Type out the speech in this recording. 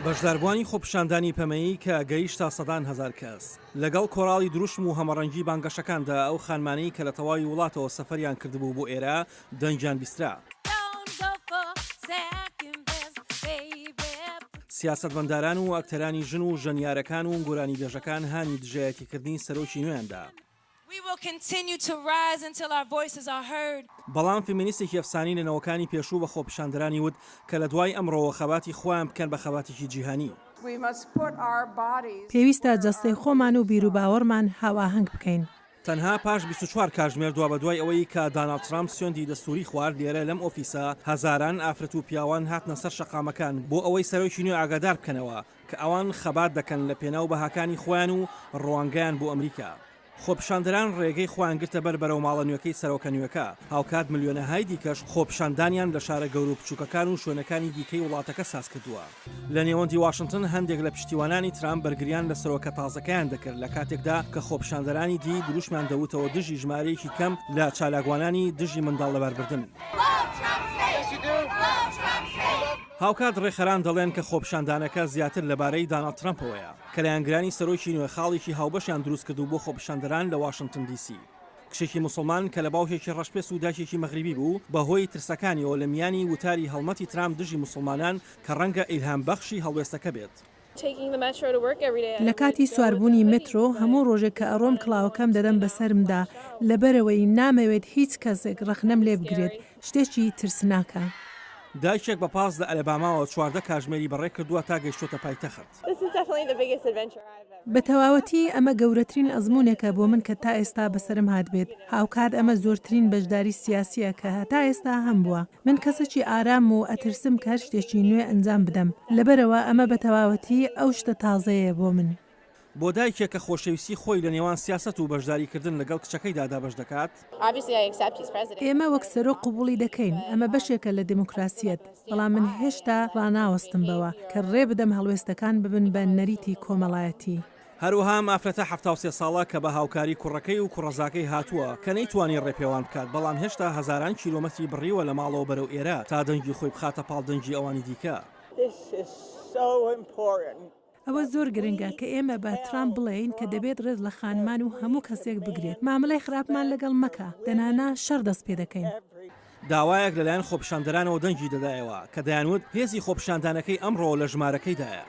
بەشداربووانی خۆپیشاندانی پەمەیی کە گەیشتە سەدان هەزار کەس لەگەڵ کۆڕاڵی دروشم و هەمەڕەنگی بانگەشەکاندا ئەو خانمانەی کە لە تەواوی وڵاتەوە سەفەریان کردبوو بۆ ئێرە دەنگیان بیسترا. سیاسەتمەنداران و ئەکتەرانی ژن و ژەنیارەکان و گۆرانی بێژەکان هانی دژایەتیکردنی سەرۆکی نوێیاندا. بەڵام فیمینیستێکی ئەفسانی لە نەوەکانی پێشوو بە خۆپیشاندەرانی وت کە لە دوای ئەمڕۆوە خەباتی خۆیان بکەن بە خەباتێکی جیهانی. پێویستە جەستەی خۆمان و بیرروباوەڕمان هاواهنگ بکەین. تەنها پاش 24 کاتژمێر دووە بە دوای ئەوەی کە دانالد ترامپ سوێندی دەستوری خوارد لێرە لەم ئۆفیسە هەزاران ئافرەت و پیاوان هاتنە سەر شەقامەکان بۆ ئەوەی سەرۆکی نوێ ئاگادار بکەنەوە کە ئەوان خەبات دەکەن لە پێناو بەهاکانی خۆیان و ڕوانگەیان بۆ ئەمریکا. خۆپیشاندەران ڕێگەی خۆیان گرتە بەرەو ماڵە نوێەکەی سەرۆکە نوێەکە هاوکات ملیۆنەهای دیکەش خۆپیشاندانیان لە شارە گەور و بچووکەکان و شوێنەکانی دیکەی وڵاتەکە ساز کردووە. لە نێوەندی واشنگتن هەندێک لە پشتیوانانی ترامپ بەرگریان لە سەرۆکە تازەکەیان دەکرد لە کاتێکدا کە خۆپیشاندەرانی دی دروشمان دەوتەوە دژی ژمارەیەکی کەم لە چالاکوانانی دژی منداڵ لەبەربردن. هاوکات ڕێخەران دەڵێن کە خۆپیشاندانەکە زیاتر لەبارەی دانالد ترامپەوەیە کە لایەنگرانی سەرۆکی نوێ خاڵێکی هاوبەشیان دروست کردو بۆ خۆپیشاندەران لە واشنگتن دیسی. کشێکی موسڵمان کە لە باوکێکی ڕەشپێس و داکێکی مەغریبی بوو بەهۆی ترسەکانیەوە لە میانی وتاری هەڵمەتی ترامپ دژی موسڵمانان کە ڕەنگە ئیلهام بەخشی هەڵوێستەکە بێت. لە کاتی سواربوونی مترۆ هەموو ڕۆژێک کە ئەڕۆم کڵاوەکەم دەدەم بەسەرمدا لەبەرەوەی نامەوێت هیچ کەسێک ڕەخنەم لێ بگرێت شتێکی ترسناکە. دایکێک بە پاس لە ئەلەباماوە 14 کاتژمێری بەڕێ کردووە تا گەیشتۆتە پایتەخت. بە تەواوەتی ئەمە گەورەترین ئەزموونێکە بۆ من کە تا ئێستا بەسرم هات بێت. هاوکات ئەمە زۆرترین بەشداری سیاسیە کە هەتا ئێستا هەم بووە. من کەسێکی ئارام و ئەترسم کە شتێکی نوێ ئەنجام بدەم. لەبەرەوە ئەمە بە تەواوەتی ئەو شتە تازەیە بۆ من. بۆ دایکێک کە خۆشەویستی خۆی لە نێوان سیاست و بەشداریکردن لەگەڵ کچەکەیدا دابەش دەکات. ئێمە وەک سەرۆ قبوڵی دەکەین ئەمە بەشێکە لە دموکراسیەت بەڵام من هێشتا ڕناوەستم بەوە کە ڕێ بدەم هەڵوێستەکان ببن بە نەریتی کۆمەڵایەتی. هەروەها مافرەتە 73 ساڵە کە بە هاوکاری کوڕەکەی و کوڕەزاکەی هاتووە کە نەیتوانی ڕێپێوان بکات بەڵام هێشتا هەزاران کیلۆمەتری بڕیوە لە ماڵەوە بەرەو ئێرە تا دەنگی خۆی بخاتە پاڵدەنگی ئەوانی دیکە. ئەوە زۆر گرنگە کە ئێمە بە ترامپ بڵێین کە دەبێت ڕێز لە خانمان و هەموو کەسێک بگرێت. مامەڵەی خراپمان لەگەڵ مەکە دەنانا شەڕ دەست پێ دەکەین. داوایەک لەلایەن خۆپیشاندەرانەوە دەنگی دەدایەوە کە دەیانوت هێزی خۆپیشاندانەکەی ئەمڕۆ لە ژمارەکەیدایە.